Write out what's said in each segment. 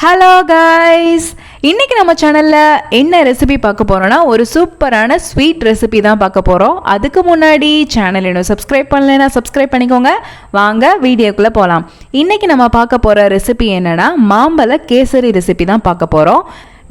Hello guys, இன்றைக்கி நம்ம சேனலில் என்ன ரெசிபி பார்க்க போகிறோன்னா ஒரு சூப்பரான ஸ்வீட் ரெசிபி தான் பார்க்க போகிறோம். அதுக்கு முன்னாடி சேனல் இன்னும் சப்ஸ்கிரைப் பண்ணலைன்னா சப்ஸ்கிரைப் பண்ணிக்கோங்க. வாங்க வீடியோக்குள்ளே போகலாம். இன்றைக்கி நம்ம பார்க்க போகிற ரெசிபி என்னென்னா மாம்பழ கேசரி ரெசிபி தான் பார்க்க போகிறோம்.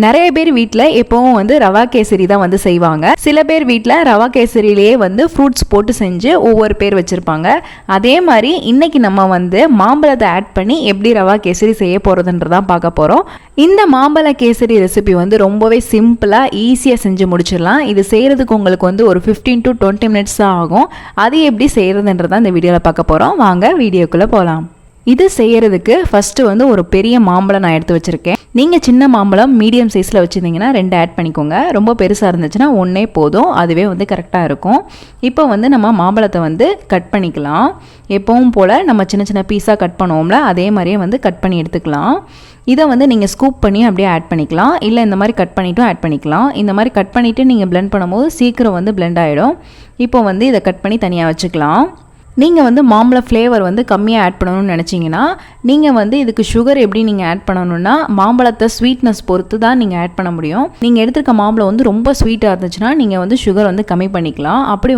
நிறைய பேர் வீட்டில் எப்போவும் ரவா கேசரி தான் செய்வாங்க. சில பேர் வீட்டில் ரவா கேசரியிலேயே ஃப்ரூட்ஸ் போட்டு செஞ்சு ஒவ்வொரு பேர் வச்சுருப்பாங்க. அதே மாதிரி இன்றைக்கி நம்ம மாம்பழத்தை ஆட் பண்ணி எப்படி ரவா கேசரி செய்ய போகிறதுன்றதான் பார்க்க போகிறோம். இந்த மாம்பழ கேசரி ரெசிபி ரொம்பவே சிம்பிளாக ஈஸியாக செஞ்சு முடிச்சிடலாம். இது செய்கிறதுக்கு உங்களுக்கு ஒரு 15 to 20 மினிட்ஸ் தான் ஆகும். அது எப்படி செய்கிறதுன்றதான் இந்த வீடியோவில் பார்க்க போகிறோம். வாங்க வீடியோக்குள்ளே போகலாம். இது செய்கிறதுக்கு ஃபஸ்ட்டு ஒரு பெரிய மாம்பழம் நான் எடுத்து வச்சுருக்கேன். நீங்கள் சின்ன மாம்பழம் மீடியம் சைஸில் வச்சுருந்தீங்கன்னா 2 ஆட் பண்ணிக்கோங்க. ரொம்ப பெருசாக இருந்துச்சுன்னா 1 போதும். அதுவே கரெக்டாக இருக்கும். இப்போ நம்ம மாம்பழத்தை கட் பண்ணிக்கலாம். எப்பவும் போல் நம்ம சின்ன சின்ன பீஸாக கட் பண்ணுவோம்ல, அதே மாதிரியே கட் பண்ணி எடுத்துக்கலாம். இதை நீங்கள் ஸ்கூப் பண்ணி அப்படியே ஆட் பண்ணிக்கலாம். இல்லை இந்த மாதிரி கட் பண்ணிவிட்டும் ஆட் பண்ணிக்கலாம். இந்த மாதிரி கட் பண்ணிவிட்டு நீங்கள் பிளெண்ட் பண்ணும்போது சீக்கிரம் பிளெண்ட் ஆகிடும். இப்போ இதை கட் பண்ணி தனியாக வச்சுக்கலாம். நீங்கள் மாம்பழ ஃப்ளேவர் கம்மியாக ஆட் பண்ணணும்னு நினச்சிங்கன்னா நீங்கள் இதுக்கு சுகர் எப்படி நீங்கள் ஆட் பண்ணணும்னா மாம்பழத்தை ஸ்வீட்னஸ் பொறுத்து தான் நீங்கள் ஆட் பண்ண முடியும். நீங்கள் எடுத்துருக்க மாம்பழம் ரொம்ப ஸ்வீட்டாக இருந்துச்சுன்னா நீங்கள் சுகர் கம்மி பண்ணிக்கலாம். அப்படி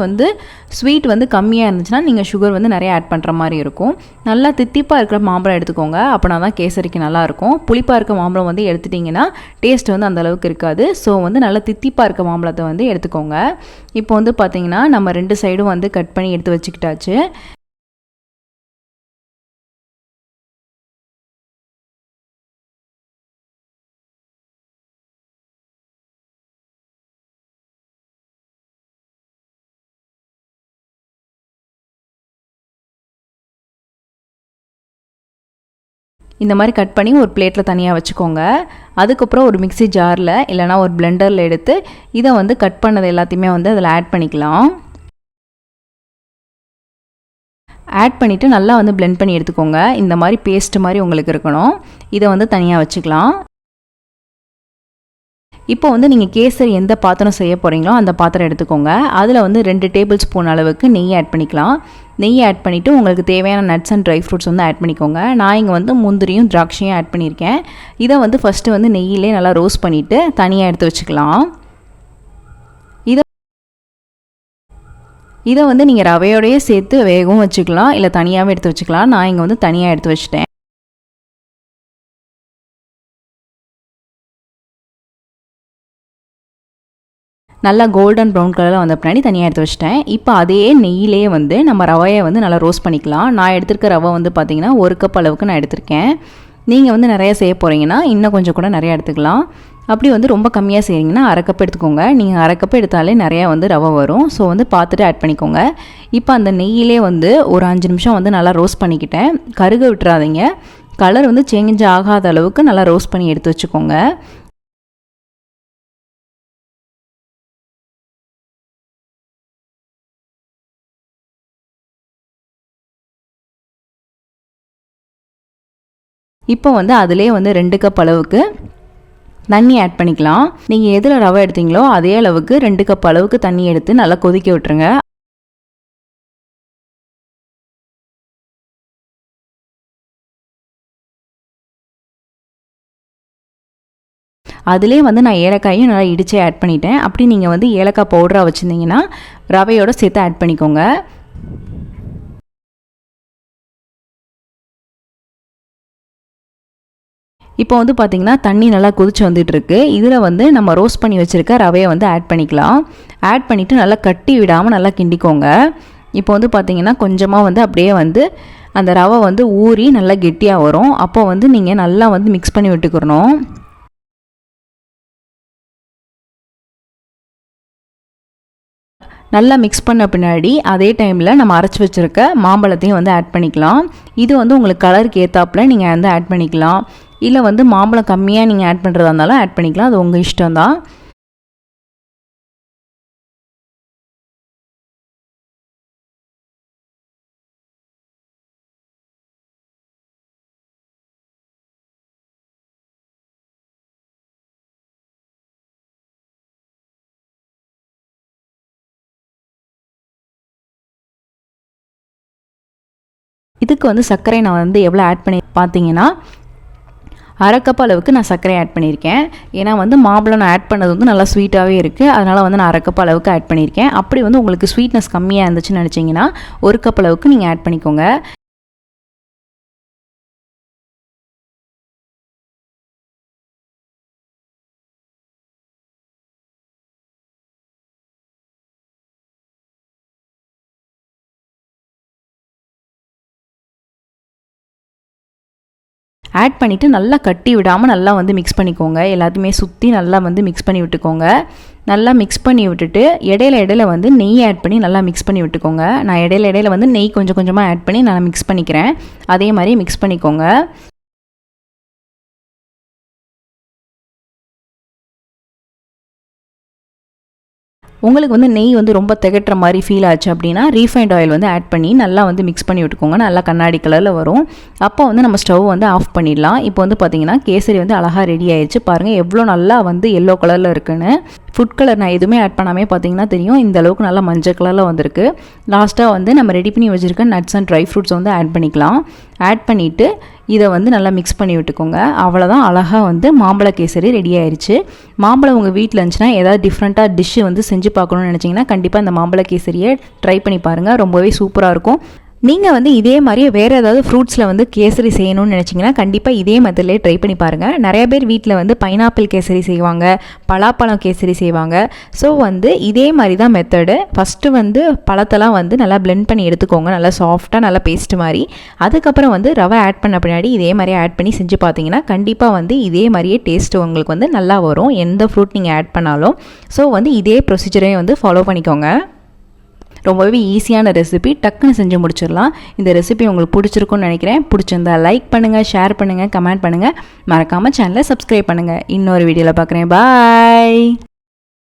ஸ்வீட் கம்மியாக இருந்துச்சுன்னா நீங்கள் சுகர் நிறைய ஆட் பண்ணுற மாதிரி இருக்கும். நல்லா தித்திப்பாக இருக்கிற மாம்பழம் எடுத்துக்கோங்க. அப்படின்னா தான் கேசரிக்கு நல்லாயிருக்கும். புளிப்பாக இருக்க மாம்பழம் எடுத்துட்டிங்கன்னா டேஸ்ட் அந்தளவுக்கு இருக்காது. ஸோ நல்லா தித்திப்பாக இருக்க மாம்பழத்தை எடுத்துக்கோங்க. இப்போ பார்த்தீங்கன்னா நம்ம 2 சைடும் கட் பண்ணி எடுத்து வச்சுக்கிட்டாச்சு. இந்த மாதிரி கட் பண்ணி ஒரு பிளேட்டில் தனியாக வச்சுக்கோங்க. அதுக்கப்புறம் ஒரு மிக்ஸி ஜாரில் இல்லைனா ஒரு பிளெண்டரில் எடுத்து இதை கட் பண்ணது எல்லாத்தையுமே அதில் ஆட் பண்ணிக்கலாம். ஆட் பண்ணிவிட்டு நல்லா பிளெண்ட் பண்ணி எடுத்துக்கோங்க. இந்த மாதிரி பேஸ்ட் மாதிரி உங்களுக்கு இருக்கணும். இதை தனியாக வச்சுக்கலாம். இப்போ நீங்கள் கேசரி எந்த பாத்திரம் செய்ய போகிறீங்களோ அந்த பாத்திரம் எடுத்துக்கோங்க. அதில் 2 டேபிள் ஸ்பூன் அளவுக்கு நெய் ஆட் பண்ணிக்கலாம். நெய் ஆட் பண்ணிவிட்டு உங்களுக்கு தேவையான nuts and dry fruits add பண்ணிக்கோங்க. நான் இங்கே முந்திரியும் திராட்சையும் ஆட் பண்ணியிருக்கேன். இதை ஃபஸ்ட்டு நெய்யிலே நல்லா ரோஸ்ட் பண்ணிவிட்டு தனியாக எடுத்து வச்சுக்கலாம். இதை நீங்கள் ரவையோடையே சேர்த்து வேகவும் வச்சுக்கலாம், இல்லை தனியாகவே எடுத்து வச்சுக்கலாம். நான் இங்கே தனியாக எடுத்து வச்சுட்டேன். நல்லா கோல்டன் ப்ரௌன் கலரில் வந்த பின்னாடி தனியாக எடுத்து வச்சிட்டேன். இப்போ அதே நெய்யிலே நம்ம ரவையை நல்லா ரோஸ்ட் பண்ணிக்கலாம். நான் எடுத்துருக்க ரவை பார்த்திங்கன்னா 1 கப் அளவுக்கு நான் எடுத்திருக்கேன். நீங்கள் நிறையா செய்ய போகிறீங்கன்னா இன்னும் கொஞ்சம் கூட நிறையா எடுத்துக்கலாம். அப்படி ரொம்ப கம்மியாக செய்கிறீங்கன்னா 1/2 கப் எடுத்துக்கோங்க. நீங்கள் 1/2 கப் எடுத்தாலே நிறையா ரவை வரும். ஸோ பார்த்துட்டு ஆட் பண்ணிக்கோங்க. இப்போ அந்த நெய்யிலே ஒரு 5 நிமிஷம் நல்லா ரோஸ்ட் பண்ணிக்கிட்டேன். கருக விட்டுறாதீங்க. கலர் சேஞ்ச் ஆகாத அளவுக்கு நல்லா ரோஸ்ட் பண்ணி எடுத்து வச்சுக்கோங்க. இப்போ அதிலே 2 கப் அளவுக்கு தண்ணி ஆட் பண்ணிக்கலாம். நீங்கள் எதில் ரவை எடுத்தீங்களோ அதே அளவுக்கு 2 கப் அளவுக்கு தண்ணி எடுத்து நல்லா கொதிக்க விட்டுருங்க. அதிலே நான் ஏலக்காயும் நல்லா இடித்து ஆட் பண்ணிட்டேன். அப்படி நீங்கள் ஏலக்காய் பவுடராக வச்சுருந்தீங்கன்னா ரவையோடு சேர்த்து ஆட் பண்ணிக்கோங்க. இப்போ பார்த்திங்கன்னா தண்ணி நல்லா கொதிச்சு வந்துட்டுருக்கு. இதில் நம்ம ரோஸ்ட் பண்ணி வச்சுருக்க ரவையை ஆட் பண்ணிக்கலாம். ஆட் பண்ணிவிட்டு நல்லா கட்டி விடாமல் நல்லா கிண்டிக்கோங்க. இப்போ பார்த்திங்கன்னா கொஞ்சமாக அப்படியே அந்த ரவை ஊறி நல்லா கெட்டியாக வரும். அப்போ நீங்கள் நல்லா மிக்ஸ் பண்ணி விட்டுக்கிறணும். நல்லா மிக்ஸ் பண்ண பின்னாடி அதே டைமில் நம்ம அரைச்சி வச்சுருக்க மாம்பழத்தையும் ஆட் பண்ணிக்கலாம். இது உங்களுக்கு கலருக்கு ஏற்றாப்பில் நீங்கள் ஆட் பண்ணிக்கலாம். இல்லை மாம்பழம் கம்மியாக நீங்கள் ஆட் பண்ணுறதா இருந்தாலும் ஆட் பண்ணிக்கலாம். அது உங்கள் இஷ்டம் தான். இதுக்கு சர்க்கரை நான் எவ்வளோ ஆட் பண்ணி பார்த்தீங்கன்னா 1/2 கப் அளவுக்கு நான் சர்க்கரை ஆட் பண்ணியிருக்கேன். ஏன்னா வந்து மாம்பழம் நான் ஆட் பண்ணது வந்து நல்லா ஸ்வீட்டாகவே இருக்குது, அதனால் வந்து நான் 1/2 கப் அளவுக்கு ஆட் பண்ணியிருக்கேன். அப்படி வந்து உங்களுக்கு ஸ்வீட்னஸ் கம்மியாக இருந்துச்சுன்னு நினச்சிங்கன்னா 1 கப் அளவுக்கு நீங்கள் ஆட் பண்ணிக்கோங்க. ஆட் பண்ணிவிட்டு நல்லா கட்டி விடாமல் நல்லா வந்து மிக்ஸ் பண்ணிக்கோங்க. எல்லாத்தையுமே சுற்றி நல்லா வந்து மிக்ஸ் பண்ணி விட்டுக்கோங்க. நல்லா மிக்ஸ் பண்ணி விட்டுட்டு இடையில வந்து நெய் ஆட் பண்ணி நல்லா மிக்ஸ் பண்ணி விட்டுக்கோங்க. நான் இடையில வந்து நெய் கொஞ்சம் கொஞ்சமாக ஆட் பண்ணி நல்லா மிக்ஸ் பண்ணிக்கிறேன். அதே மாதிரி மிக்ஸ் பண்ணிக்கோங்க. உங்களுக்கு வந்து நெய் வந்து ரொம்ப திகட்டுற மாதிரி ஃபீல் ஆச்சு அப்படின்னா ரீஃபைண்ட் ஆயில் வந்து ஆட் பண்ணி நல்லா வந்து மிக்ஸ் பண்ணி விட்டுக்கோங்க. நல்லா கண்ணாடி கலரில் வரும். அப்போ வந்து நம்ம ஸ்டவ் வந்து ஆஃப் பண்ணிடலாம். இப்போ வந்து பார்த்திங்கன்னா கேசரி வந்து அழகாக ரெடி ஆயிடுச்சு. பாருங்கள் எவ்வளோ நல்லா வந்து எல்லோ கலரில் இருக்குன்னு. ஃபுட் கலர் நான் எதுவுமே ஆட் பண்ணாமே பார்த்தீங்கன்னா தெரியும், இந்த அளவுக்கு நல்லா மஞ்சள் கலரில் வந்திருக்கு. லாஸ்ட்டாக வந்து நம்ம ரெடி பண்ணி வச்சுருக்க நட்ஸ் அண்ட் ட்ரை ஃப்ரூட்ஸ் வந்து ஆட் பண்ணிக்கலாம். ஆட் பண்ணிவிட்டு இதை வந்து நல்லா மிக்ஸ் பண்ணி விட்டுக்கோங்க. அவ்வளோதான், அழகாக வந்து மாம்பழ கேசரி ரெடி ஆயிடுச்சு. மாம்பழம் உங்கள் வீட்டில் இருந்துச்சுன்னா ஏதாவது டிஃப்ரெண்ட்டாக டிஷ்ஷு வந்து செஞ்சு பார்க்கணுன்னு நினச்சிங்கன்னா கண்டிப்பாக இந்த மாம்பழ கேசரியை ட்ரை பண்ணி பாருங்கள். ரொம்பவே சூப்பராக இருக்கும். நீங்கள் வந்து இதே மாதிரியே வேறு ஏதாவது ஃப்ரூட்ஸில் வந்து கேசரி செய்யணும்னு நினச்சிங்கன்னா கண்டிப்பாக இதே மெத்தட்லேயே ட்ரை பண்ணி பாருங்கள். நிறைய பேர் வீட்டில் வந்து பைனாப்பிள் கேசரி செய்வாங்க, பலாப்பழம் கேசரி செய்வாங்க. ஸோ வந்து இதே மாதிரி தான் மெத்தடு. ஃபஸ்ட்டு வந்து பழத்தெல்லாம் வந்து நல்லா பிளெண்ட் பண்ணி எடுத்துக்கோங்க, நல்லா சாஃப்டாக நல்லா பேஸ்ட் மாதிரி. அதுக்கப்புறம் வந்து ரவை ஆட் பண்ண பின்னாடி இதே மாதிரியே ஆட் பண்ணி செஞ்சு பார்த்தீங்கன்னா கண்டிப்பாக வந்து இதே மாதிரியே டேஸ்ட்டு உங்களுக்கு வந்து நல்லா வரும், எந்த ஃப்ரூட் நீங்கள் ஆட் பண்ணாலும். ஸோ வந்து இதே ப்ரொசீஜரையும் வந்து ஃபாலோ பண்ணிக்கோங்க. ரொம்பவே ஈஸியான ரெசிபி, டக்குன்னு செஞ்சு முடிச்சிடலாம். இந்த ரெசிபி உங்களுக்கு பிடிச்சிருக்குன்னு நினைக்கிறேன். பிடிச்சிருந்தா லைக் பண்ணுங்கள், ஷேர் பண்ணுங்கள், கமெண்ட் பண்ணுங்கள். மறக்காமல் சேனலை சப்ஸ்கிரைப் பண்ணுங்கள். இன்னொரு வீடியோவில் பார்க்குறேன். பாய்.